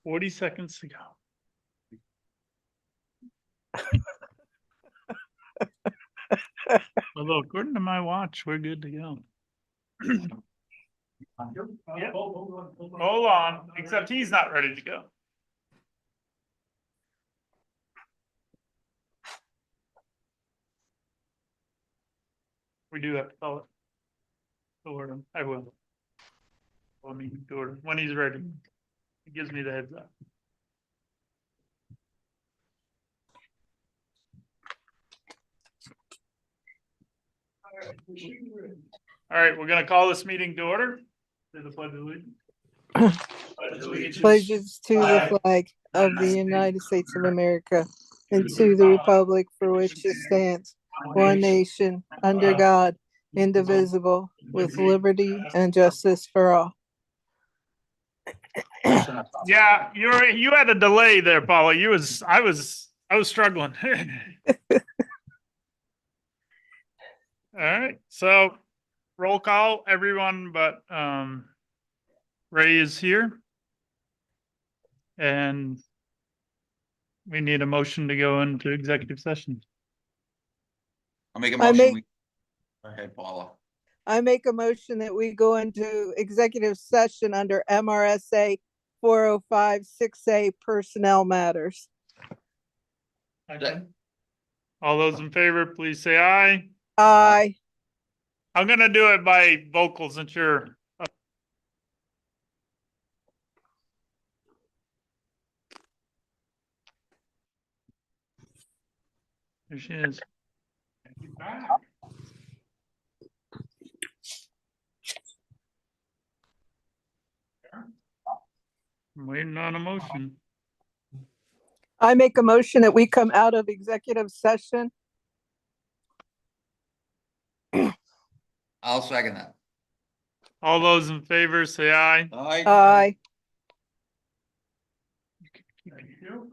40 seconds to go. Although according to my watch, we're good to go. Yeah. Hold on, except he's not ready to go. We do have to call it to order. I will. I mean, to order when he's ready. He gives me the heads up. All right, we're gonna call this meeting to order. To the pledge of allegiance. Pledges to the flag of the United States of America and to the republic for which it stands, one nation, under God, indivisible, with liberty and justice for all. Yeah, you had a delay there, Paula. I was struggling. All right, so roll call, everyone, but Ray is here. And we need a motion to go into executive session. I'll make a I motion. make- Go ahead, Paula. I make a motion that we go into executive session under MRSA 405-6A personnel matters. All those in favor, please say aye. Aye. I'm gonna do it by vocal since you're. There she is. I'm waiting on a motion. I make a motion that we come out of executive session. I'll second that. All those in favor, say aye. Aye.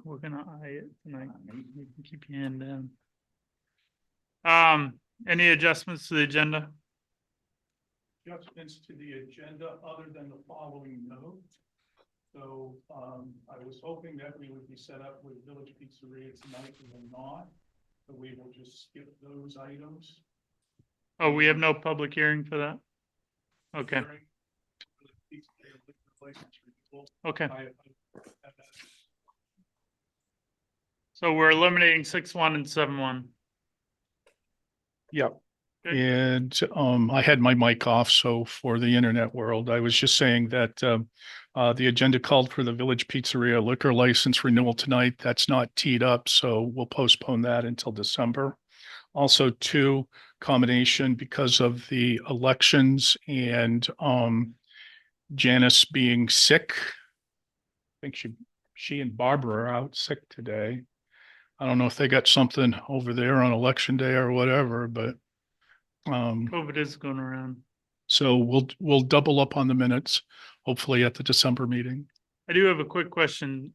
We're gonna eye it tonight. You can keep your hand down. Any adjustments to the agenda? Adjustments to the agenda other than the following note. So, I was hoping that we would be set up with Village Pizzeria tonight, and we're not. So we will just skip those items. Oh, we have no public hearing for that? Okay, okay. So we're eliminating 6-1 and 7-1. Yep. Good. And I had my mic off, so for the internet world, I was just saying that the agenda called for the Village Pizzeria liquor license renewal tonight. That's not teed up, so we'll postpone that until December. Also, two, combination because of the elections and Janice being sick. I think she and Barbara are out sick today. I don't know if they got something over there on election day or whatever, but COVID is going around. so we'll double up on the minutes, hopefully at the December meeting. I do have a quick question.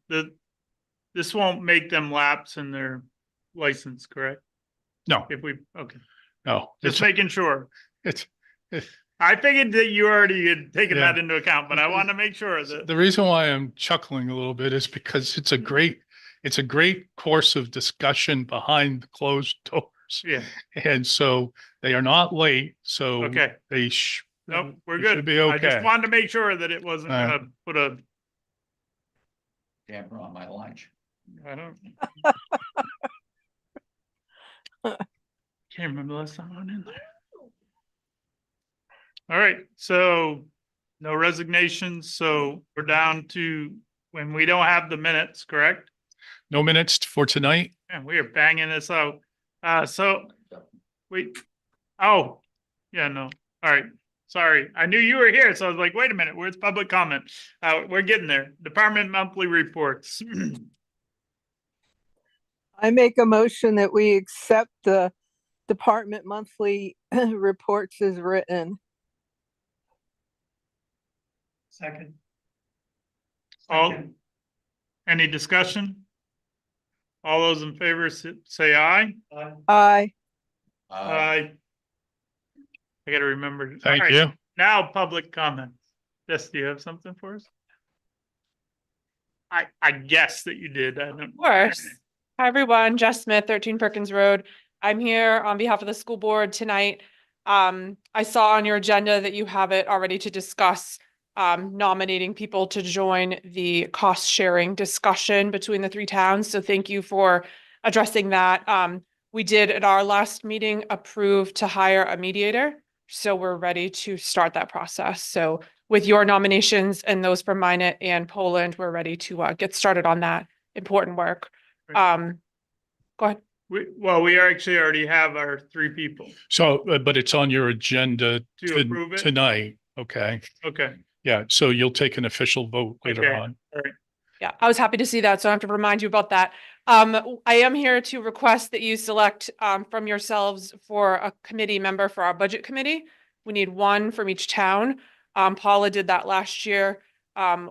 This won't make them lapse in their license, correct? No, Okay, no, just making sure. it's I figured that you already had taken Yeah. that into account, but I want to make sure that, the reason why I'm chuckling a little bit is because it's a great course of discussion behind the closed doors. yeah, And so they are not late, so okay. they Nope, we're it good. should be I just okay. wanted to make sure that it wasn't gonna put a, Damper on my lunch. I don't. Can't remember the last time I went in there. All right, so no resignations, so we're down to when we don't have the minutes, correct? No minutes for tonight. And we are banging this out. So wait, oh, yeah, no, all right. Sorry, I knew you were here, so I was like, wait a minute, where's public comment? We're getting there. Department monthly reports. I make a motion that we accept the department monthly reports as written. Second. All, any discussion? All those in favor say aye. Aye. Aye. I gotta remember. All Thank right, you. now public comments. Jess, do you have something for us? I guess that you did. I don't. Of course. Hi, everyone. Jess Smith, 13 Perkins Road. I'm here on behalf of the school board tonight. I saw on your agenda that you have it already to discuss nominating people to join the cost sharing discussion between the three towns. So thank you for addressing that. We did at our last meeting approve to hire a mediator. So we're ready to start that process. So with your nominations and those from Minot and Poland, we're ready to get started on that important work. Go ahead. We actually already have our 3 people So, but it's on your agenda to approve it. tonight. Okay. Okay, Yeah. So you'll take an official vote later Okay. on. all right. Yeah, I was happy to see that, so I don't have to remind you about that. I am here to request that you select from yourselves for a committee member for our budget committee. We need 1 from each town. Paula did that last year.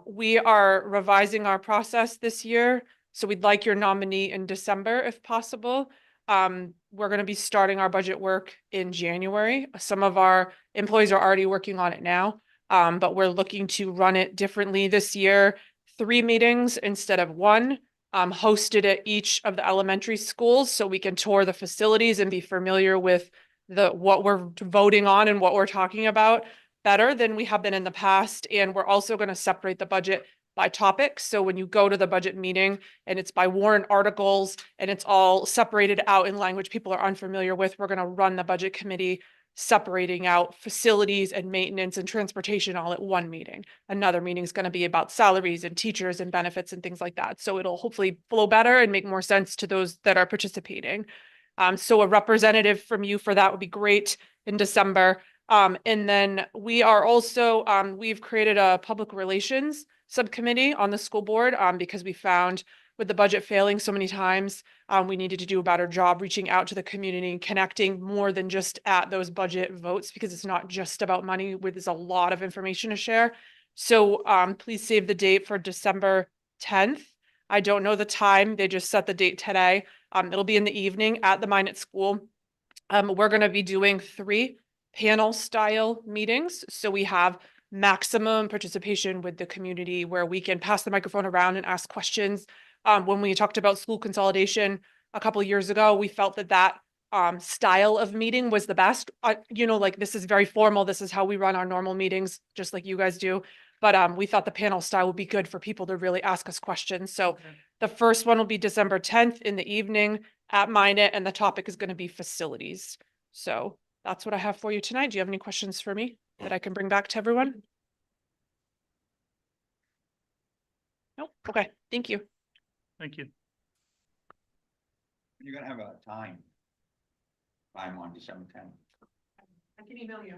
We are revising our process this year, so we'd like your nominee in December if possible. We're going to be starting our budget work in January. Some of our employees are already working on it now, but we're looking to run it differently this year. 3 meetings instead of 1, hosted at each of the elementary schools so we can tour the facilities and be familiar with what we're voting on and what we're talking about better than we have been in the past. And we're also going to separate the budget by topic. So when you go to the budget meeting and it's by warrant articles and it's all separated out in language people are unfamiliar with, we're going to run the budget committee separating out facilities and maintenance and transportation all at 1 meeting. Another meeting is going to be about salaries and teachers and benefits and things like that. So it'll hopefully flow better and make more sense to those that are participating. So a representative from you for that would be great in December. And then we are also, we've created a public relations subcommittee on the school board because we found with the budget failing so many times, we needed to do a better job reaching out to the community and connecting more than just at those budget votes, because it's not just about money, where there's a lot of information to share. So please save the date for December 10th. I don't know the time. They just set the date today. It'll be in the evening at the Minot School. We're going to be doing 3 panel style meetings. So we have maximum participation with the community where we can pass the microphone around and ask questions. When we talked about school consolidation a couple of years ago, we felt that style of meeting was the best. Like this is very formal. This is how we run our normal meetings, just like you guys do. But we thought the panel style would be good for people to really ask us questions. So the first one will be December 10th in the evening at Minot, and the topic is going to be facilities. So that's what I have for you tonight. Do you have any questions for me that I can bring back to everyone? Nope. Okay. Thank you. Thank you. You're gonna have a time on December 10th. I can email you.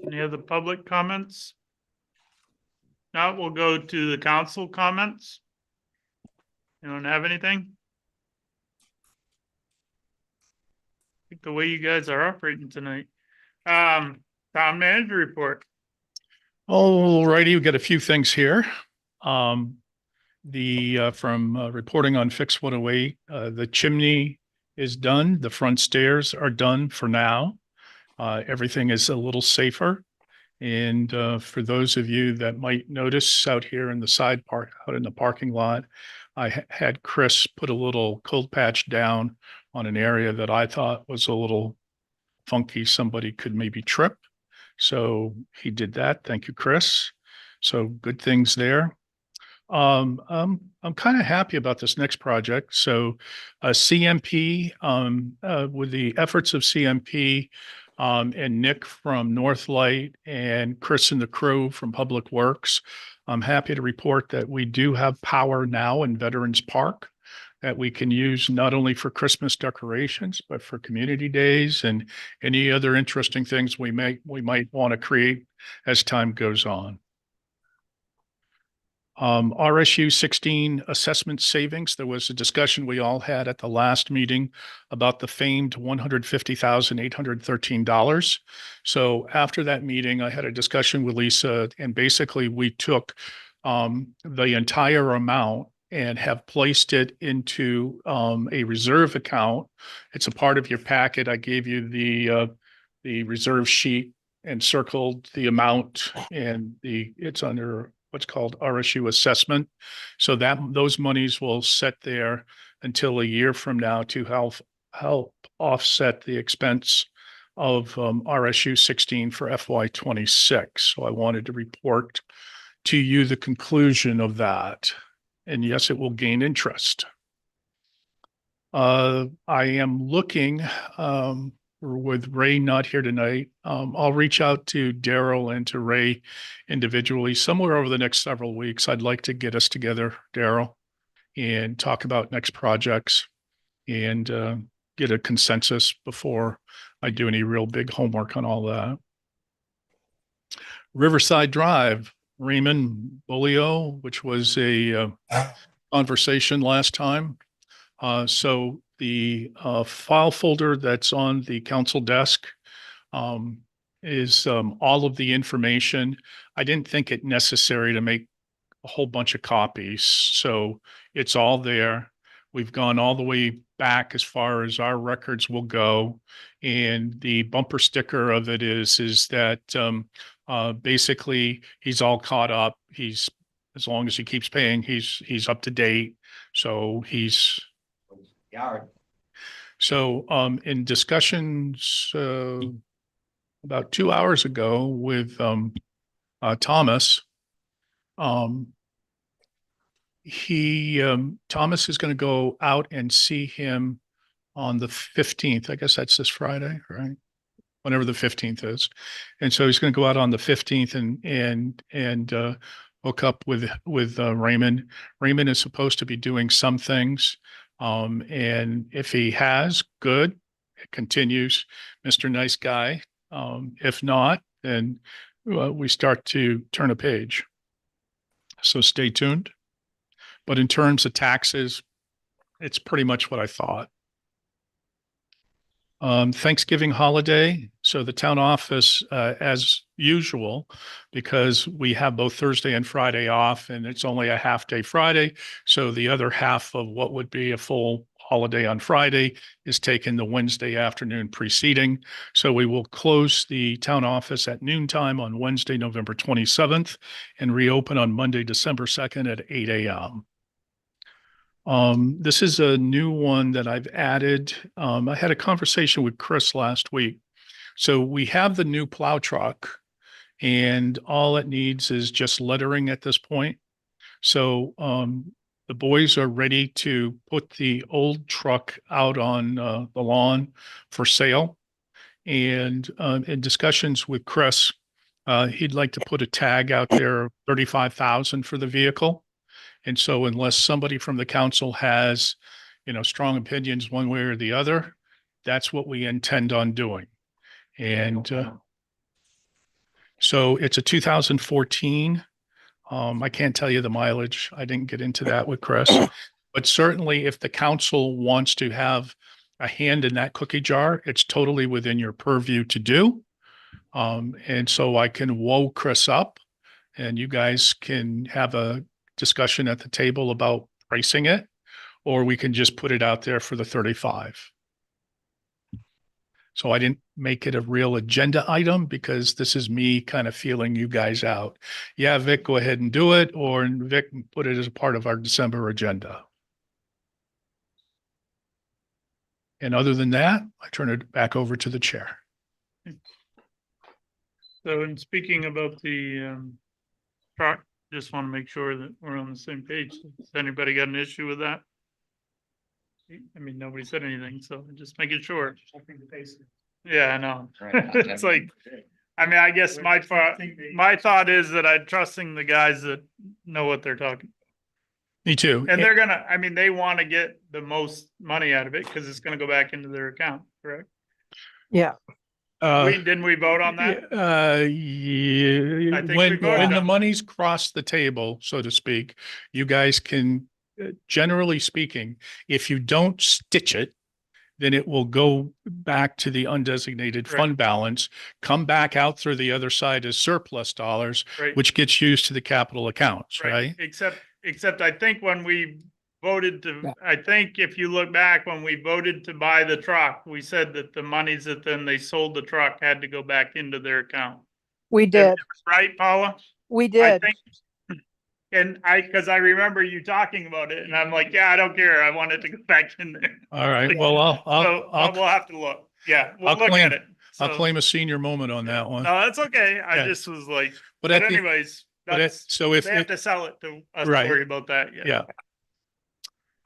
Any other public comments? Now we'll go to the council comments. You don't have anything? I think the way you guys are operating tonight. Town manager report. All righty, we've got a few things here. From reporting on Fix 108, the chimney is done. The front stairs are done for now. Everything is a little safer. And for those of you that might notice out here in the side park, out in the parking lot, I had Chris put a little cold patch down on an area that I thought was a little funky. Somebody could maybe trip. So he did that. Thank you, Chris. So good things there. I'm kind of happy about this next project. So CMP, with the efforts of CMP, and Nick from Northlight and Chris and the crew from Public Works, I'm happy to report that we do have power now in Veterans Park that we can use not only for Christmas decorations, but for community days and any other interesting things we might want to create as time goes on. RSU 16 assessment savings. There was a discussion we all had at the last meeting about the famed $150,813. So after that meeting, I had a discussion with Lisa, and basically we took the entire amount and have placed it into a reserve account. It's a part of your packet. I gave you the reserve sheet and circled the amount, and it's under what's called RSU assessment. So that those monies will sit there until a year from now to help offset the expense of RSU 16 for FY 26. So I wanted to report to you the conclusion of that. And yes, it will gain interest. I am looking, with Ray not here tonight, I'll reach out to Daryl and to Ray individually somewhere over the next several weeks. I'd like to get us together, Daryl, and talk about next projects and get a consensus before I do any real big homework on all that. Riverside Drive, Raymond Bolio, which was a conversation last time. So the file folder that's on the council desk is all of the information. I didn't think it necessary to make a whole bunch of copies, so it's all there. We've gone all the way back as far as our records will go, and the bumper sticker of it is that basically he's all caught up. He's, as long as he keeps paying, he's up to date. So he's Yard. so in discussions about 2 hours ago with Thomas, Thomas is going to go out and see him on the 15th. I guess that's this Friday, right? Whenever the 15th is. And so he's going to go out on the 15th and hook up with Raymond. Raymond is supposed to be doing some things. And if he has, good, it continues. Mr. Nice Guy. If not, then we start to turn a page. So stay tuned. But in terms of taxes, it's pretty much what I thought. Thanksgiving holiday. So the town office, as usual, because we have both Thursday and Friday off, and it's only a half day Friday. So the other half of what would be a full holiday on Friday is taken the Wednesday afternoon preceding. So we will close the town office at noontime on Wednesday, November 27th, and reopen on Monday, December 2nd at 8 a.m. This is a new one that I've added. I had a conversation with Chris last week. So we have the new plow truck, and all it needs is just lettering at this point. So the boys are ready to put the old truck out on the lawn for sale. And in discussions with Chris, he'd like to put a tag out there, $35,000 for the vehicle. And so unless somebody from the council has, strong opinions one way or the other, that's what we intend on doing. And so it's a 2014. I can't tell you the mileage. I didn't get into that with Chris. But certainly if the council wants to have a hand in that cookie jar, it's totally within your purview to do. And so I can whoa Chris up, and you guys can have a discussion at the table about pricing it, or we can just put it out there for the 35. So I didn't make it a real agenda item because this is me kind of feeling you guys out. Yeah, Vic, go ahead and do it, or Vic, put it as a part of our December agenda. And other than that, I turn it back over to the chair. So in speaking about the truck, just want to make sure that we're on the same page. Has anybody got an issue with that? I mean, nobody said anything, so just making sure. Yeah, I know. It's like, I mean, I guess my thought is that I'm trusting the guys that know what they're talking. Me too. And they're gonna, I mean, they want to get the most money out of it because it's gonna go back into their account, correct? Yeah. Didn't we vote on that? Yeah, I think we when voted the on- money's crossed the table, so to speak, you guys can, generally speaking, if you don't stitch it, then it will go back to the undesignated fund balance, come back out through the other side as surplus dollars, Right. which gets used to the capital accounts, right? Except I think when we voted to, Yeah. I think if you look back when we voted to buy the truck, we said that the monies that then they sold the truck had to go back into their account. We did, Right, Paula? we I did. think, and cause I remember you talking about it and I'm like, yeah, I don't care. I want it to go back in there. All right, well, So, we'll have to look. Yeah, we'll I'll look claim- at it. I'll So, claim a senior moment on that one. no, that's okay. I Yeah. just was like, But but at the, anyways, but that's, so if they have it, to sell it to us to Right. worry about that. Yeah. yeah.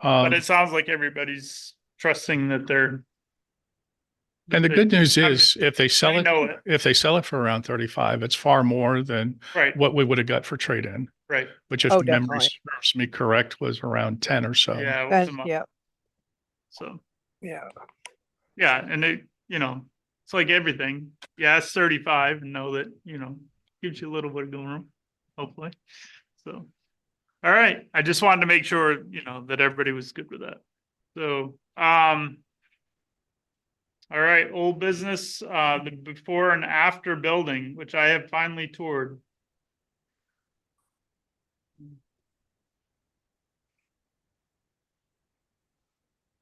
But Um, it sounds like everybody's trusting that they're. and the good news I mean, is if they sell I it, know it. if they sell it for around 35, it's far more than Right, what we would have got for trade-in, right. which if Oh, the memory definitely. serves me correct, was around 10 or so. Yeah. it was a And, month. yeah, So, yeah. yeah, and it, it's like everything. Yeah, it's 35 and know that, gives you a little bit of going room, hopefully. So, all right. I just wanted to make sure, that everybody was good with that. So, all right, old business, the before and after building, which I have finally toured.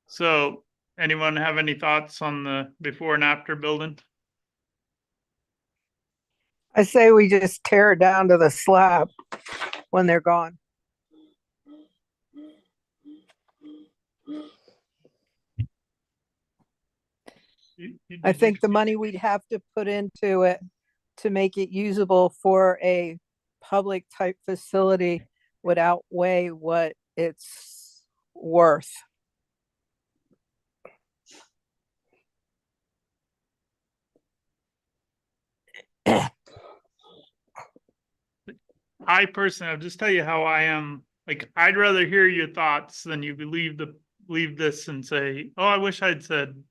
So, anyone have any thoughts on the before and after building? I say we just tear it down to the slab when they're gone. I think the money we'd have to put into it to make it usable for a public type facility would outweigh what it's worth. I personally, I'll just tell you how I am. Like, I'd rather hear your thoughts than you leave this and say, "Oh, I wish I'd said,"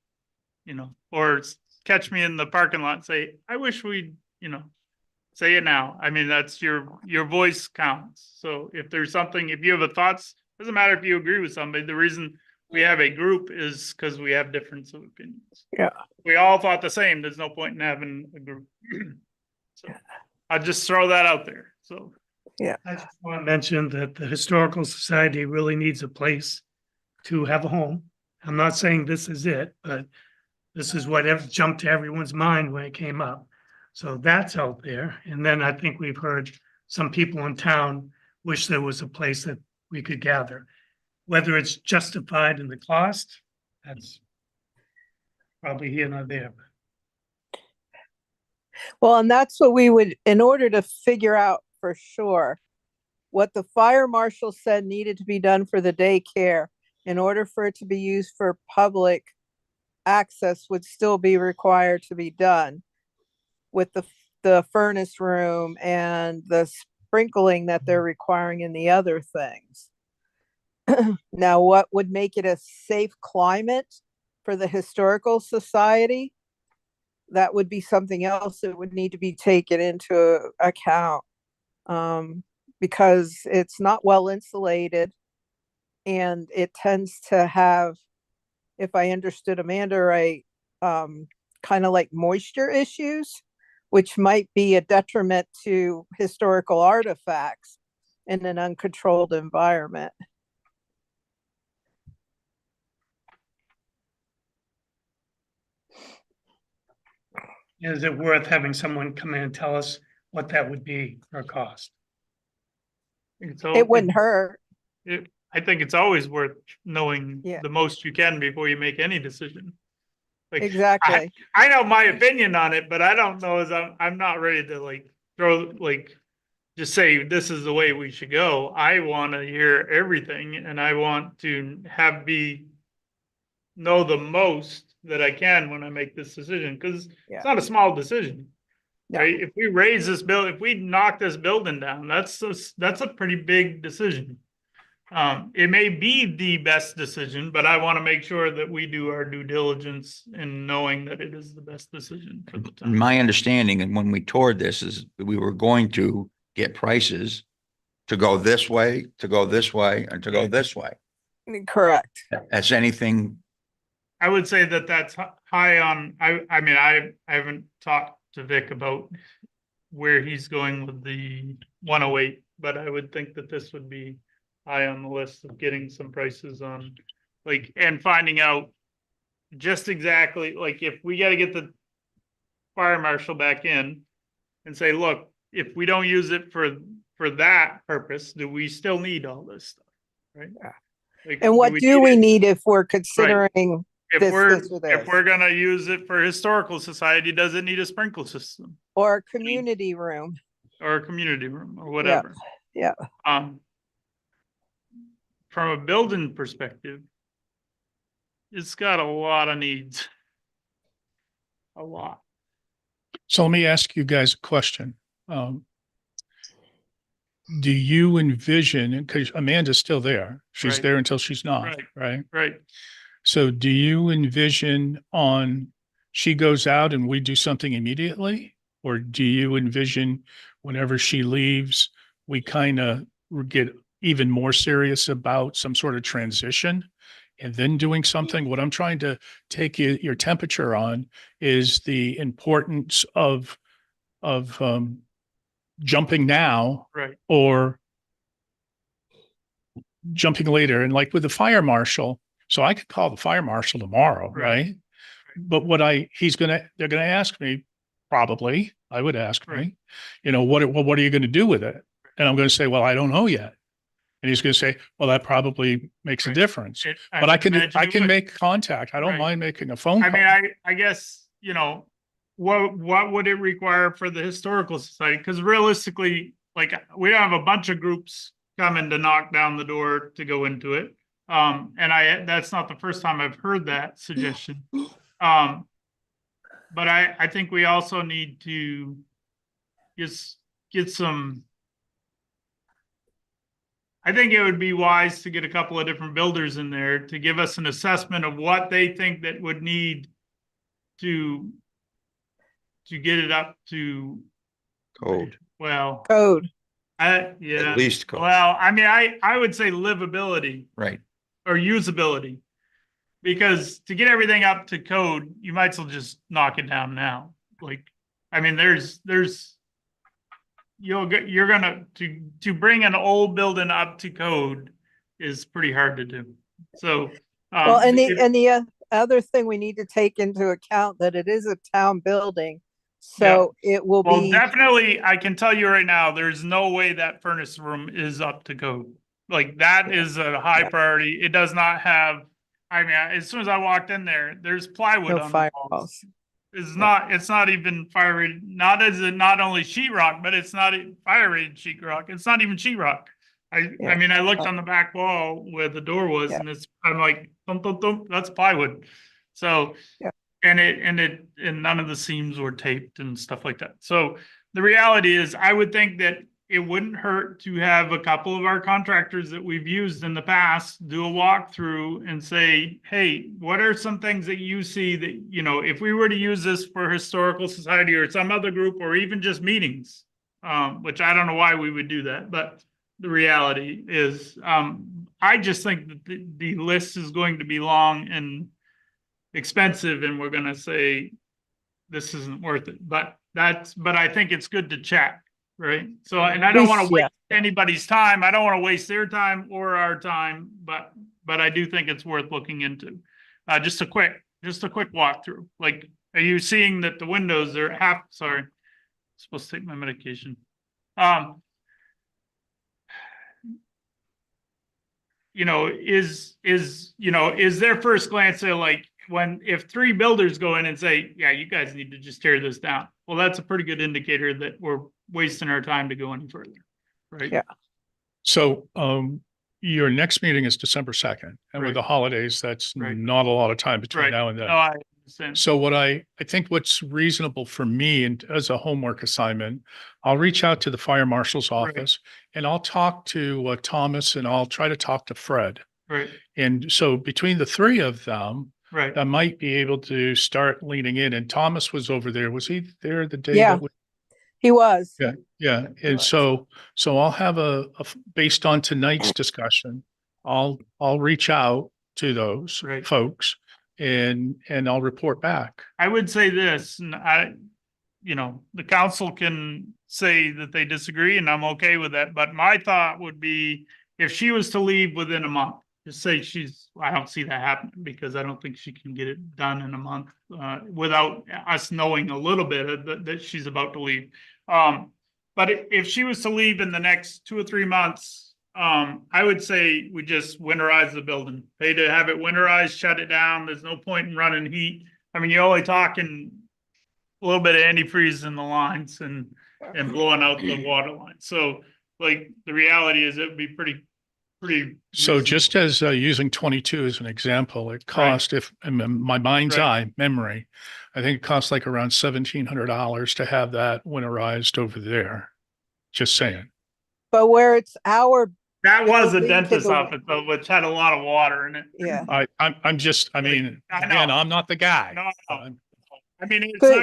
or catch me in the parking lot and say, "I wish we'd," say it now. I mean, that's your voice counts. So if you have a thoughts, doesn't matter if you agree with somebody. The reason we have a group is because we have difference of opinions. Yeah. We all thought the same. There's no point in having a group. So I'll just throw that out there. So. I just want to mention that the Historical Society really needs a place to have a home. I'm not saying this is it, but this is what jumped to everyone's mind when it came up. So that's out there. And then I think we've heard some people in town wish there was a place that we could gather. Whether it's justified in the cost, that's probably here nor there. Well, and that's what we would, in order to figure out for sure what the fire marshal said needed to be done for the daycare in order for it to be used for public access would still be required to be done with the furnace room and the sprinkling that they're requiring in the other things. Now, what would make it a safe climate for the Historical Society? That would be something else that would need to be taken into account. Because it's not well insulated and it tends to have, if I understood Amanda right, kind of like moisture issues, which might be a detriment to historical artifacts in an uncontrolled environment. Is it worth having someone come in and tell us what that would be for cost? So It wouldn't hurt. I think it's always worth knowing Yeah. the most you can before you make any decision. Like, Exactly. I know my opinion on it, but I don't know as I'm not ready to just say this is the way we should go. I want to hear everything and I want to know the most that I can when I make this decision, because Yeah. it's not a small decision. No. Right? If we raise this if we knock this building down, that's a pretty big decision. It may be the best decision, but I want to make sure that we do our due diligence in knowing that it is the best decision for the town. My understanding, and when we toured this, is we were going to get prices to go this way, to go this way, and to go this way. Correct. That's anything, I would say that that's high on, I mean, I haven't talked to Vic about where he's going with the 108, but I would think that this would be high on the list of getting some prices on, like, and finding out just exactly, like, if we gotta get the fire marshal back in and say, look, if we don't use it for that purpose, do we still need all this stuff? Right? Like, And what do we it? need if we're considering If this, we're, this, or if this? we're gonna use it for historical society, does it need a sprinkler system Or a community room? or a community room or whatever? Yeah. From a building perspective, it's got a lot of needs. A lot. So let me ask you guys a question. Do you envision, because Amanda's still there, she's Right. there until she's not, Right. right? Right. So do you envision she goes out and we do something immediately? Or do you envision whenever she leaves, we kind of get even more serious about some sort of transition and then doing something? What I'm trying to take your temperature on is the importance of jumping now Right. or jumping later. And like with the fire marshal, so I could call the fire marshal tomorrow, Right. right? But they're gonna ask me, probably, I would ask Right. me, what are you gonna do with it? And I'm gonna say, well, I don't know yet. And he's gonna say, well, that probably makes a Right. difference. But I can make contact. I don't Right. mind making a phone I call. mean, I guess, what would it require for the historical society? Because realistically, like, we don't have a bunch of groups coming to knock down the door to go into it. And that's not the first time I've heard that suggestion. But I think we also need to just get some. I think it would be wise to get a couple of different builders in there to give us an assessment of what they think that would need to get it up to, Code, well, Code. yeah. at least code, Well, I mean, I would say livability right? or usability. Because to get everything up to code, you might as well just knock it down now. Like, I mean, you're gonna, to bring an old building up to code is pretty hard to do. So. Well, and the other thing we need to take into account that it is a town building. So it will Well, be, definitely, I can tell you right now, there's no way that furnace room is up to code. Like, that is a high priority. It does not have, I mean, as soon as I walked in there, there's plywood no on the walls. firewalls. It's not even fire rated, not only sheetrock, but it's not fire rated sheetrock. It's not even sheetrock. I mean, I looked on the back wall where the door was and I'm like, thump, thump, thump, that's plywood. So, and none of the seams were taped and stuff like that. So the reality is, I would think that it wouldn't hurt to have a couple of our contractors that we've used in the past do a walkthrough and say, hey, what are some things that you see that, if we were to use this for historical society or some other group or even just meetings, which I don't know why we would do that, but the reality is, I just think that the list is going to be long and expensive, and we're going to say this isn't worth it. But I think it's good to chat. Right. So, and I don't want to waste anybody's time. I don't want to waste their time or our time, but I do think it's worth looking into. Just a quick walkthrough. Like, are you seeing that the windows are sorry, I'm supposed to take my medication. Is their first glance there, like, if three builders go in and say, yeah, you guys need to just tear this down. Well, that's a pretty good indicator that we're wasting our time to go any further. Right. Yeah. So, your next meeting is December 2nd, and with the holidays, that's not a lot of time between now and then. No, I understand. So I think what's reasonable for me and as a homework assignment, I'll reach out to the fire marshal's office and I'll talk to Thomas and I'll try to talk to Fred. Right. And so between the three of them, Right. I might be able to start leaning in. And Thomas was over there. Was he there the day? Yeah, he was. Yeah. Yeah. And so I'll have based on tonight's discussion, I'll reach out to those folks and I'll report back. I would say this, and the council can say that they disagree and I'm okay with that. But my thought would be, if she was to leave within a month, just say I don't see that happening because I don't think she can get it done in a month, without us knowing a little bit that she's about to leave. But if she was to leave in the next 2 or 3 months, I would say we just winterize the building, pay to have it winterized, shut it down. There's no point in running heat. I mean, you're only talking a little bit of antifreeze in the lines and blowing out the water line. So like the reality is it would be pretty. So just as using 22 as an example, it cost, if in my mind's Right. eye memory, I think it costs like around $1,700 to have that winterized over there. Just saying. But where it's our, That was a Building to dentist's the- office though, which had a lot of water in it. yeah, I'm just, I mean, I again, know. I'm not the guy. No, no. I mean, But-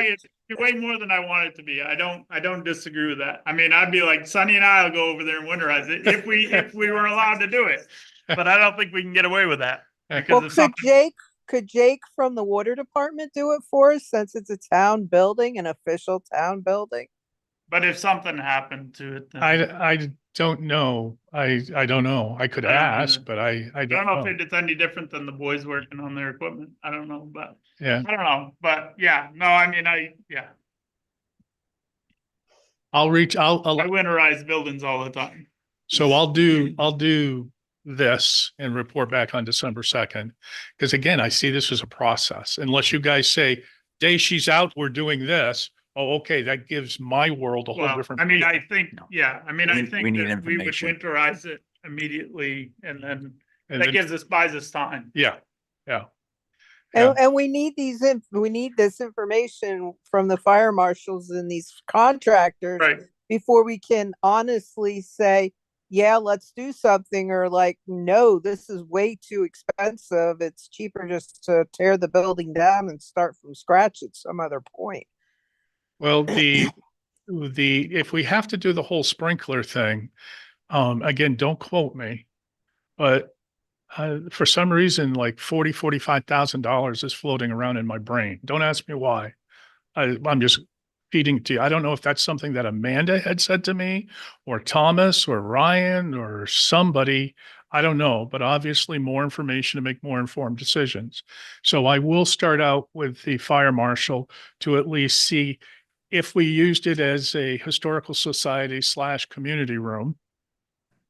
it's way more than I want it to be. I don't disagree with that. I mean, I'd be like, Sonny and I'll go over there and winterize it if we were allowed to do it. But I don't think we can get away with that. well, Because if something, could Jake from the water department do it for us since it's a town building, an official town building? but if something happened to it, then I don't know. I don't know. I could I don't ask, either. but I I don't don't know know. if it's any different than the boys working on their equipment. I don't know, but Yeah, I don't know. But yeah, no, I mean, I I'll winterize buildings all the time. So I'll do this and report back on December 2nd. Because again, I see this as a process. Unless you guys say, day she's out, we're doing this. Oh, okay, that gives my world a whole Well, different. I mean, feel. I think, yeah, I mean, We I need- think we need that we would information. winterize it immediately and then And that then- buys us time. Yeah, yeah. And we need we need this information from the fire marshals and these contractors Right, before we can honestly say, yeah, let's do something, or like, no, this is way too expensive. It's cheaper just to tear the building down and start from scratch at some other point. Well, if we have to do the whole sprinkler thing, again, don't quote me, but for some reason, like $45,000 is floating around in my brain. Don't ask me why. I'm just feeding it to you. I don't know if that's something that Amanda had said to me or Thomas or Ryan or somebody. I don't know, but obviously more information to make more informed decisions. So I will start out with the fire marshal to at least see if we used it as a historical society / community room.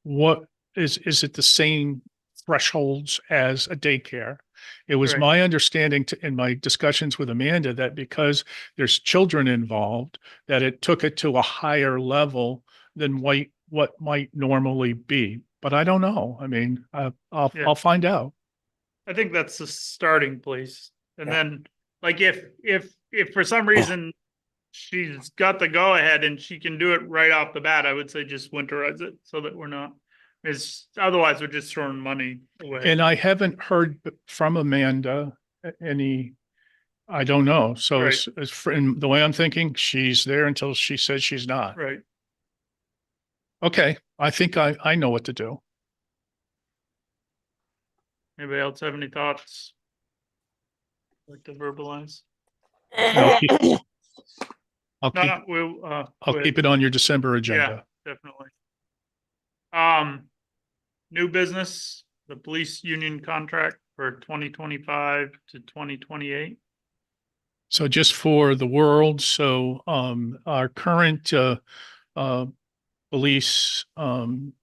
What is it the same thresholds as a daycare? It was Right. my understanding in my discussions with Amanda that because there's children involved, that it took it to a higher level than what might normally be. But I don't know. I mean, Yeah. I'll find out. I think that's the starting place. And Yeah. then like if for some reason she's got the go ahead and she can do it right off the bat, I would say just winterize it so that we're not, otherwise we're just throwing money away. And I haven't heard from Amanda any, I don't know. So Right. the way I'm thinking, she's there until she says she's not. Right. Okay, I think I know what to do. Anybody else have any thoughts? Like to verbalize? I'll keep, I'll No, keep, no, we'll, I'll keep it on your December agenda. definitely. New business, the police union contract for 2025 to 2028. So just for the world, so our current police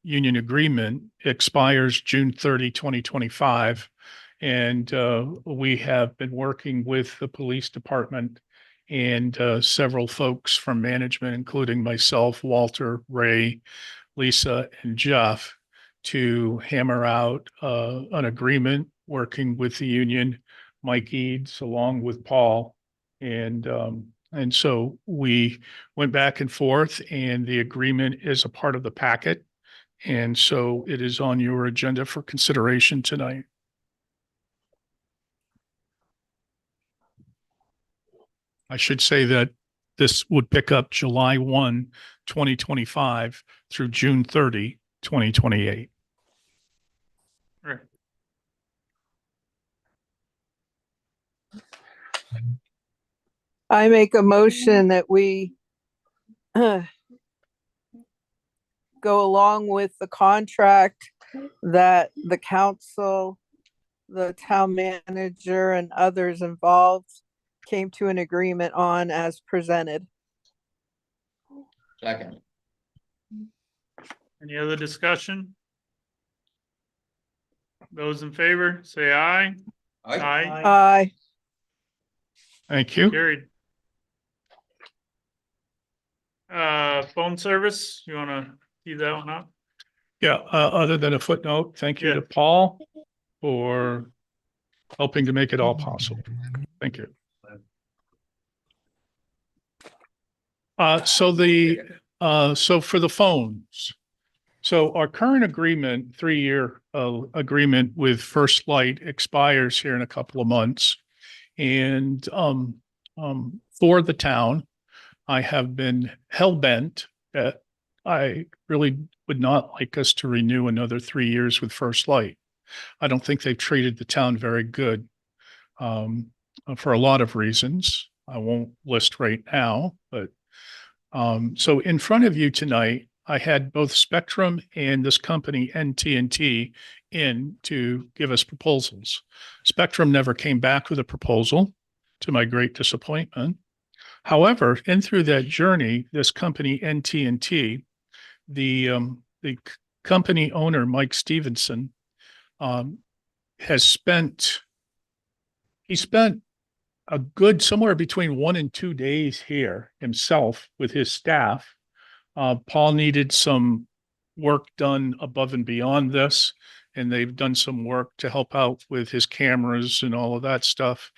union agreement expires June 30, 2025. And we have been working with the police department and several folks from management, including myself, Walter, Ray, Lisa, and Jeff, to hammer out an agreement working with the union, Mike Eads, along with Paul. And so we went back and forth, and the agreement is a part of the packet. And so it is on your agenda for consideration tonight. I should say that this would pick up July 1, 2025 through June 30, 2028. Right. I make a motion that we go along with the contract that the council, the town manager and others involved came to an agreement on as presented. Second. Any other discussion? Those in favor, say aye. Aye. Aye. Thank you. Carried. Phone service, you wanna see that one up? Yeah, other than a footnote, thank you Yeah. to Paul for helping to make it all possible. Thank you. So for the phones. So our current agreement, 3-year agreement with First Light expires here in a couple of months. And for the town, I have been hell-bent that I really would not like us to renew another 3 years with First Light. I don't think they've treated the town very good for a lot of reasons. I won't list right now, but so in front of you tonight, I had both Spectrum and this company NT&T in to give us proposals. Spectrum never came back with a proposal, to my great disappointment. However, in through that journey, this company NT&T, the company owner Mike Stevenson has spent a good somewhere between 1 and 2 days here himself with his staff. Paul needed some work done above and beyond this, and they've done some work to help out with his cameras and all of that stuff.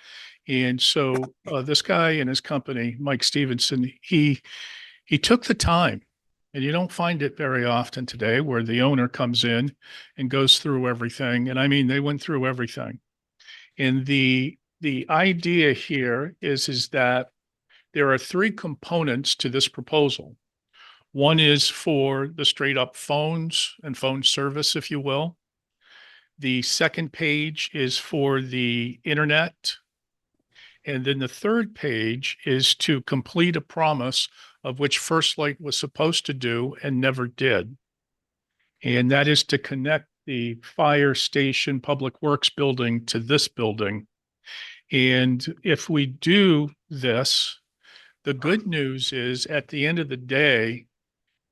And so this guy and his company, Mike Stevenson, he took the time, and you don't find it very often today where the owner comes in and goes through everything. And I mean, they went through everything. And the idea here is that there are 3 components to this proposal. One is for the straight up phones and phone service, if you will. The second page is for the internet. And then the third page is to complete a promise of which First Light was supposed to do and never did. And that is to connect the fire station public works building to this building. And if we do this, the good news is at the end of the day,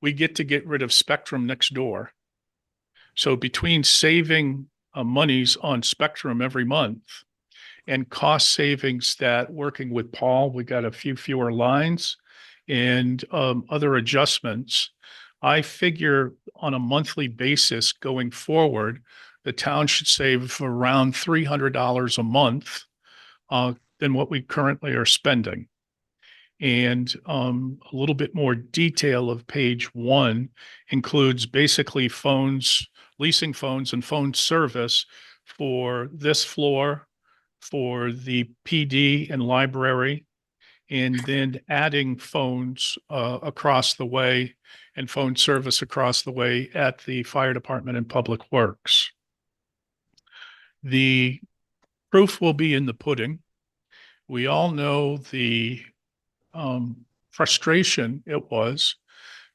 we get to get rid of Spectrum next door. So between saving monies on Spectrum every month and cost savings that working with Paul, we got a few fewer lines and other adjustments. I figure on a monthly basis going forward, the town should save around $300 a month than what we currently are spending. And a little bit more detail of page 1 includes basically phones, leasing phones and phone service for this floor, for the PD and library, and then adding phones across the way and phone service across the way at the fire department and public works. The proof will be in the pudding. We all know the frustration it was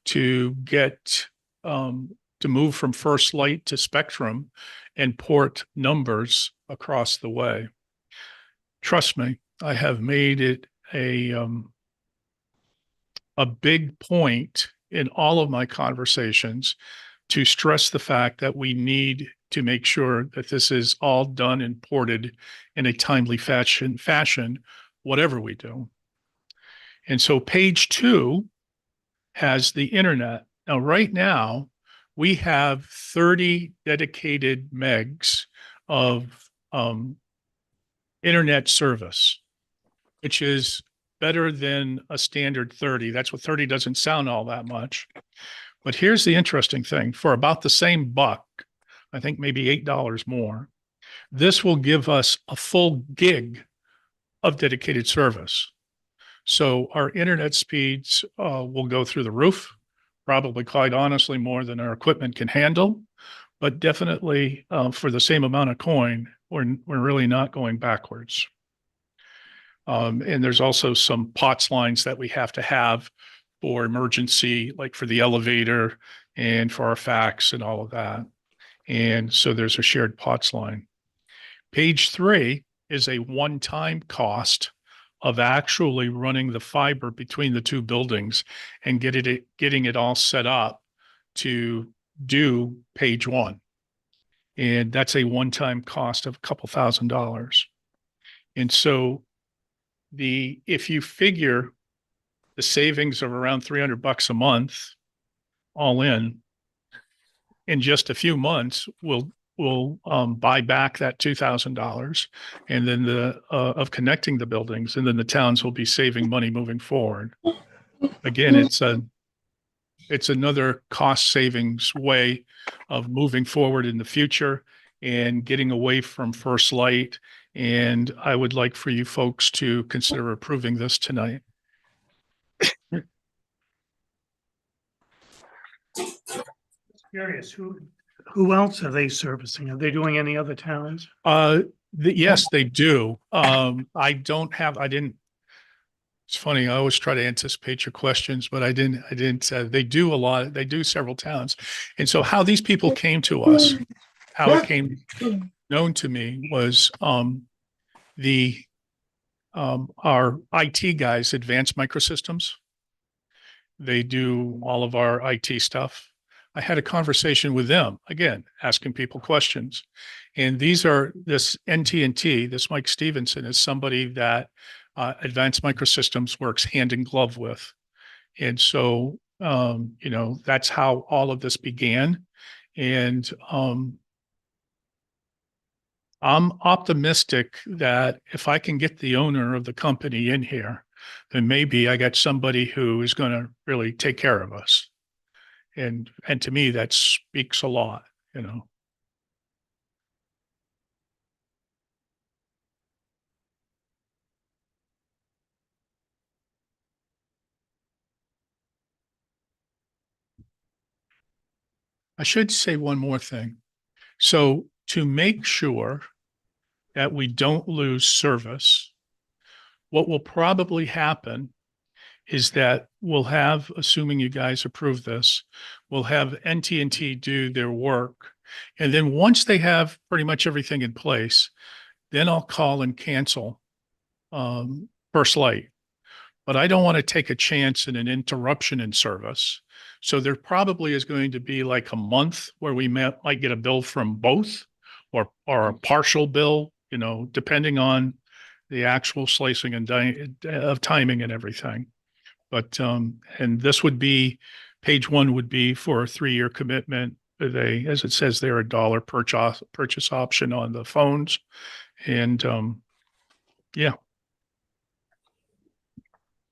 to get to move from First Light to Spectrum and port numbers across the way. Trust me, I have made it a big point in all of my conversations to stress the fact that we need to make sure that this is all done and ported in a timely fashion, whatever we do. And so page 2 has the internet. Now, right now, we have 30 dedicated megs of internet service, which is better than a standard 30. That's what 30 doesn't sound all that much. But here's the interesting thing. For about the same buck, I think maybe $8 more, this will give us a full gig of dedicated service. So our internet speeds will go through the roof, probably quite honestly more than our equipment can handle, but definitely for the same amount of coin, we're really not going backwards. And there's also some POTS lines that we have to have for emergency, like for the elevator and for our fax and all of that. And so there's a shared POTS line. Page 3 is a one-time cost of actually running the fiber between the two buildings and getting it all set up to do page 1. And that's a one-time cost of a couple $1,000s. And so if you figure the savings of around $300 a month, all in just a few months, we'll buy back that $2,000, and then of connecting the buildings, and then the towns will be saving money moving forward. Again, it's another cost savings way of moving forward in the future and getting away from First Light. And I would like for you folks to consider approving this tonight. Curious, who else are they servicing? Are they doing any other towns? Yes, they do. I didn't. It's funny. I always try to anticipate your questions, but I didn't. They do a lot. They do several towns. And so how these people came to us, how it came known to me was, our IT guys, Advanced Microsystems. They do all of our IT stuff. I had a conversation with them, again, asking people questions. And this NT&T, this Mike Stevenson, is somebody that Advanced Microsystems works hand in glove with. And so, that's how all of this began. And I'm optimistic that if I can get the owner of the company in here, then maybe I got somebody who is going to really take care of us. And to me, that speaks a lot, I should say one more thing. So to make sure that we don't lose service, what will probably happen is that we'll have, assuming you guys approve this, we'll have NT&T do their work. And then once they have pretty much everything in place, then I'll call and cancel First Light. But I don't want to take a chance in an interruption in service. So there probably is going to be like a month where we might get a bill from both, or a partial bill, depending on the actual slicing and of timing and everything. But, and this would be, page 1 would be for a 3-year commitment. As it says there, $1 purchase option on the phones. And, yeah.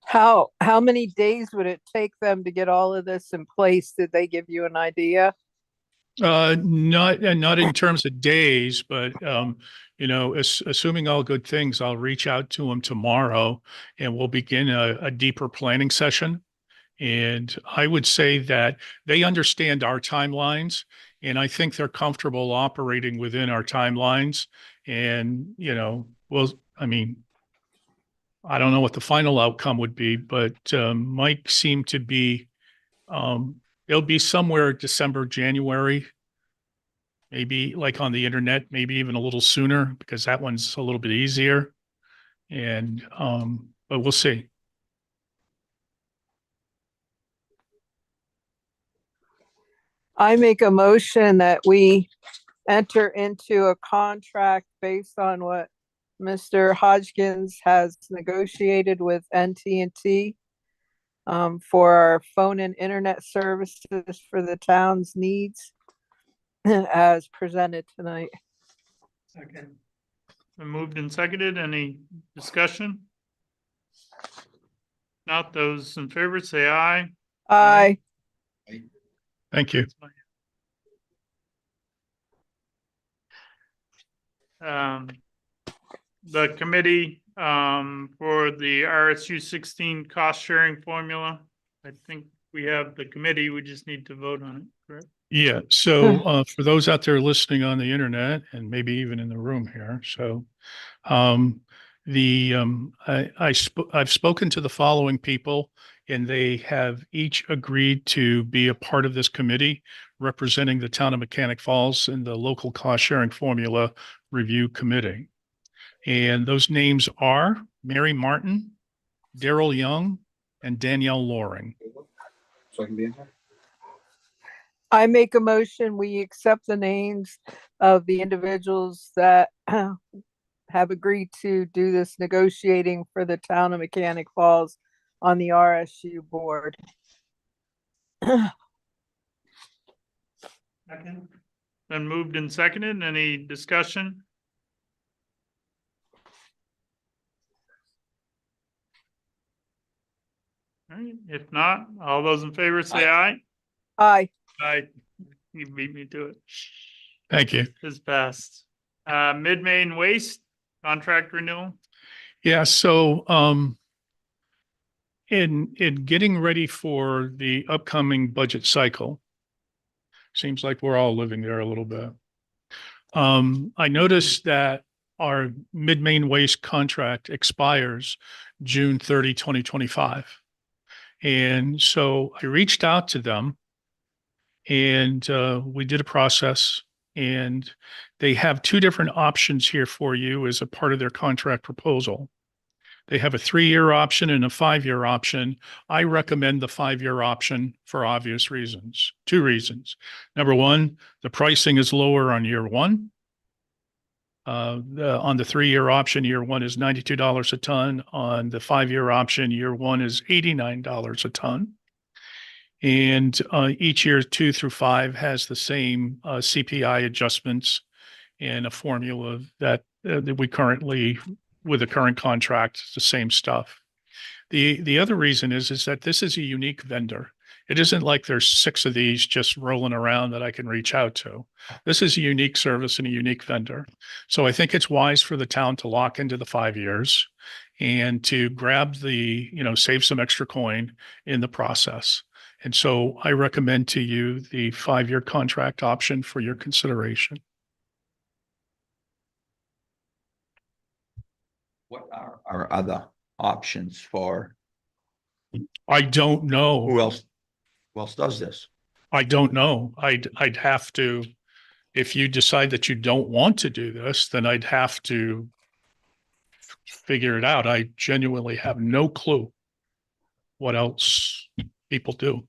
How many days would it take them to get all of this in place? Did they give you an idea? Not in terms of days, but, assuming all good things, I'll reach out to them tomorrow and we'll begin a deeper planning session. And I would say that they understand our timelines, and I think they're comfortable operating within our timelines. And, I don't know what the final outcome would be, but Mike seemed to be, it'll be somewhere December, January, maybe like on the internet, maybe even a little sooner, because that one's a little bit easier. And, but we'll see. I make a motion that we enter into a contract based on what Mr. Hodgkins has negotiated with NT&T for our phone and internet services for the town's needs as presented tonight. Second. Been moved and seconded. Any discussion? Not those in favor, say aye. Aye. Thank you. The committee, for the RSU 16 cost sharing formula, I think we have the committee, we just need to vote on it, correct? Yeah. So, for those out there listening on the internet and maybe even in the room here, so, I've spoken to the following people and they have each agreed to be a part of this committee representing the town of Mechanic Falls in the local cost sharing formula review committee. And those names are Mary Martin, Daryl Young, and Danielle Loring. So I can be in here? I make a motion, we accept the names of the individuals that have agreed to do this negotiating for the town of Mechanic Falls on the RSU board. Second. Been moved and seconded. Any discussion? All right, if not, all those in favor say aye. Aye. Aye. You beat me to it. Thank you. Is passed. Mid-Main Waste contract renewal. Yeah, so in getting ready for the upcoming budget cycle, seems like we're all living there a little bit. I noticed that our mid-main waste contract expires June 30, 2025. And so I reached out to them and we did a process, and they have two different options here for you as a part of their contract proposal. They have a 3-year option and a 5-year option. I recommend the 5-year option for obvious reasons. 2 reasons. Number one, the pricing is lower on year one. On the 3-year option, year one is $92 a ton. On the 5-year option, year one is $89 a ton. And each year 2 through 5 has the same CPI adjustments and a formula that we currently, with the current contract, it's the same stuff. The other reason is that this is a unique vendor. It isn't like there's 6 of these just rolling around that I can reach out to. This is a unique service and a unique vendor. So I think it's wise for the town to lock into the 5 years and to grab the, save some extra coin in the process. And so I recommend to you the 5-year contract option for your consideration. What are our other options for, I don't know. who else does this? I don't know. I'd have to, if you decide that you don't want to do this, then I'd have to figure it out. I genuinely have no clue what else people do.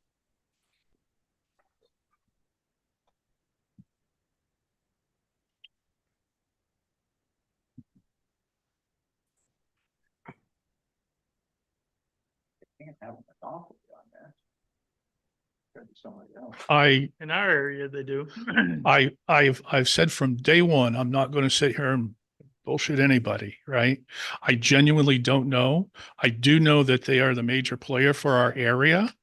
Can't have an offer on that. Gotta be somebody else. In our area, they do. I've said from day one, I'm not going to sit here and bullshit anybody, right? I genuinely don't know. I do know that they are the major player for our area,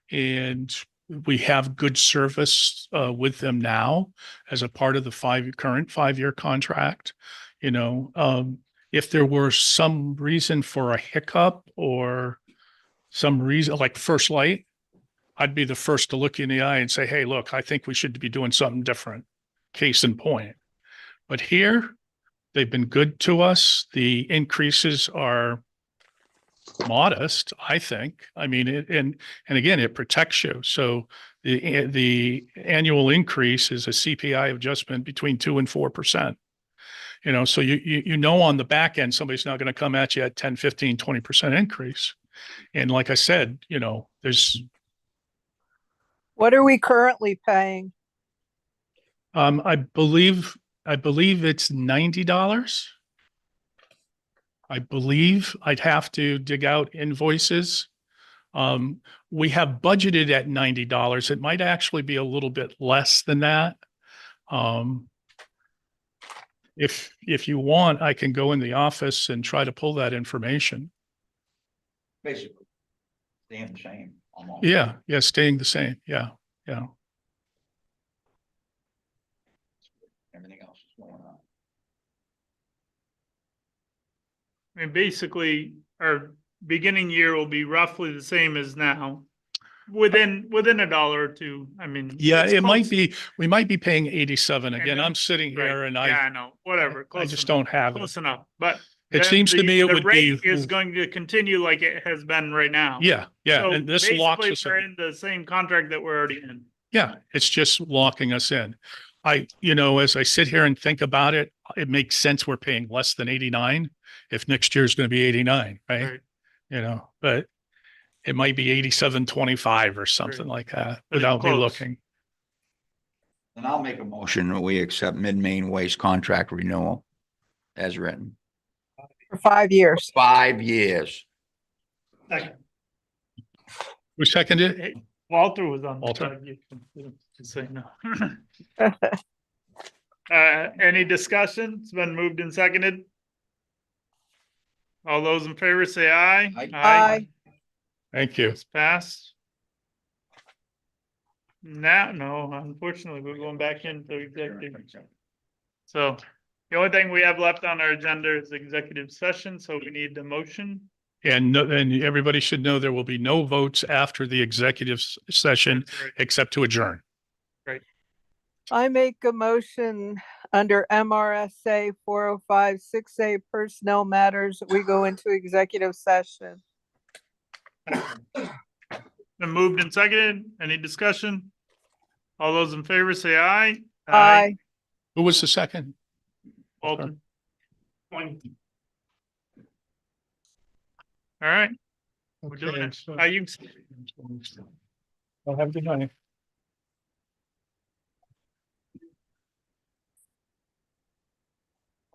and we have good service with them now as a part of the current 5-year contract. If there were some reason for a hiccup or some reason like First Light, I'd be the first to look you in the eye and say, hey, look, I think we should be doing something different. Case in point. But here, they've been good to us. The increases are modest, I think. I mean, and again, it protects you. So the annual increase is a CPI adjustment between 2 and 4%. So on the back end, somebody's not going to come at you at 10, 15, 20% increase. And like I said, there's. What are we currently paying? I believe it's $90. I believe I'd have to dig out invoices. We have budgeted at $90. It might actually be a little bit less than that. If you want, I can go in the office and try to pull that information. Basically, staying the same almost. Yeah, staying the same. Yeah. Everything else is going on. I mean, basically, our beginning year will be roughly the same as now. Within $1 or $2. I mean. Yeah, it's it might close. be, we might be paying 87 And again. then- I'm sitting Right. here and Yeah, I know, whatever. I Close just enough. don't have it. Close enough, but It then seems to the- me it the would be, rate Is going to continue like it has been right now. yeah, yeah, So and this locks basically, us we're in. in the same contract that we're already in. Yeah, it's just locking us in. As I sit here and think about it, it makes sense we're paying less than 89 if next year's going to be 89, right? Right. But it might be 87.25 or something Right. like that But it's without me close. looking. And I'll make a motion that we accept mid-main waste contract renewal as written. For 5 years. 5 years. Who seconded it? Hey, Walter was on. the Walter? side, you can say no. Any discussion? It's been moved and seconded. All those in favor say aye. Aye. Thank you. It's passed. Now, no, unfortunately, we're going back into executive. So the only thing we have left on our agenda is executive session, so we need the motion. And everybody should know there will be no votes after the executive session That's right. except to adjourn. I make a motion under MRSA 405-6A personnel matters. We go into executive session. Been moved and seconded. Any discussion? All those in favor say aye. Aye. Who was the second? Walter. All right. We're doing it. Okay, so- You Well, have a good night.